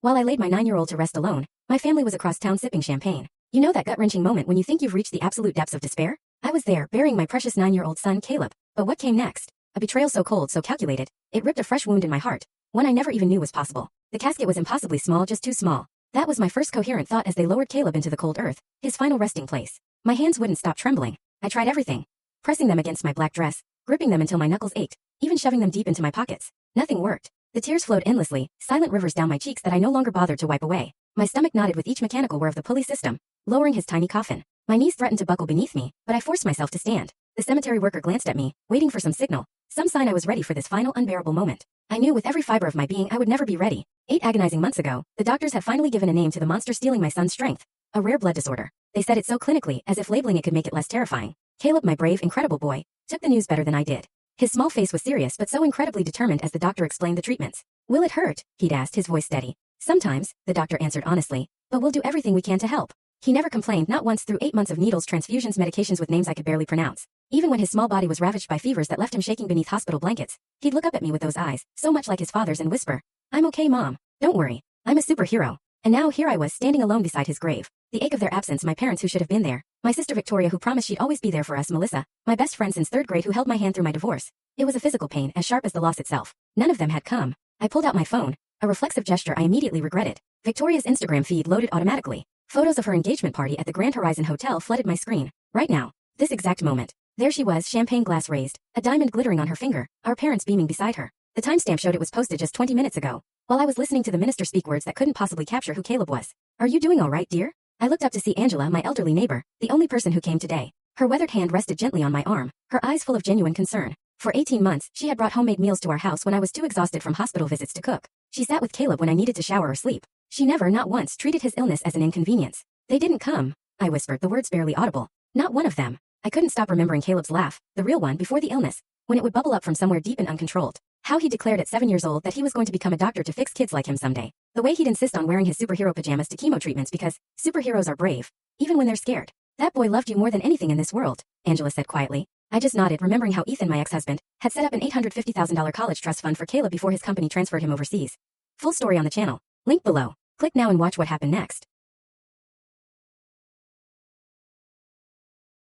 While I laid my 9-year-old to rest alone, my family was across town sipping champagne. You know that gut-wrenching moment when you think you've reached the absolute depths of despair? I was there, burying my precious 9-year-old son, Caleb. But what came next? A betrayal so cold, so calculated. It ripped a fresh wound in my heart. One I never even knew was possible. The casket was impossibly small, just too small. That was my first coherent thought as they lowered Caleb into the cold earth, his final resting place. My hands wouldn't stop trembling. I tried everything. Pressing them against my black dress, gripping them until my knuckles ached, even shoving them deep into my pockets. Nothing worked. The tears flowed endlessly, silent rivers down my cheeks that I no longer bothered to wipe away. My stomach knotted with each mechanical whir of the pulley system, lowering his tiny coffin. My knees threatened to buckle beneath me, but I forced myself to stand. The cemetery worker glanced at me, waiting for some signal, some sign I was ready for this final unbearable moment. I knew with every fiber of my being I would never be ready. 8 agonizing months ago, the doctors had finally given a name to the monster stealing my son's strength. A rare blood disorder. They said it so clinically, as if labeling it could make it less terrifying. Caleb, my brave, incredible boy, took the news better than I did. His small face was serious but so incredibly determined as the doctor explained the treatments. Will it hurt? He'd asked, his voice steady. Sometimes, the doctor answered honestly, but we'll do everything we can to help. He never complained, not once, through 8 months of needles, transfusions, medications with names I could barely pronounce. Even when his small body was ravaged by fevers that left him shaking beneath hospital blankets, he'd look up at me with those eyes, so much like his father's, and whisper, "I'm okay, Mom. Don't worry. I'm a superhero." And now here I was standing alone beside his grave. The ache of their absence, my parents who should have been there, my sister Victoria who promised she'd always be there for us, Melissa, my best friend since 3rd grade who held my hand through my divorce. It was a physical pain, as sharp as the loss itself. None of them had come. I pulled out my phone, a reflexive gesture I immediately regretted. Victoria's Instagram feed loaded automatically. Photos of her engagement party at the Grand Horizon Hotel flooded my screen. Right now. This exact moment. There she was, champagne glass raised, a diamond glittering on her finger, our parents beaming beside her. The timestamp showed it was posted just 20 minutes ago, while I was listening to the minister speak words that couldn't possibly capture who Caleb was. "Are you doing all right, dear?" I looked up to see Angela, my elderly neighbor, the only person who came today. Her weathered hand rested gently on my arm, her eyes full of genuine concern. For 18 months, she had brought homemade meals to our house when I was too exhausted from hospital visits to cook. She sat with Caleb when I needed to shower or sleep. She never, not once, treated his illness as an inconvenience. "They didn't come," I whispered, the words barely audible. "Not one of them." I couldn't stop remembering Caleb's laugh, the real one before the illness, when it would bubble up from somewhere deep and uncontrolled. How he declared at 7 years old that he was going to become a doctor to fix kids like him someday. The way he'd insist on wearing his superhero pajamas to chemo treatments because superheroes are brave, even when they're scared. "That boy loved you more than anything in this world," Angela said quietly. I just nodded, remembering how Ethan, my ex-husband, had set up an $850,000 college trust fund for Caleb before his company transferred him overseas. Full story on the channel. Link below. Click now and watch what happened next.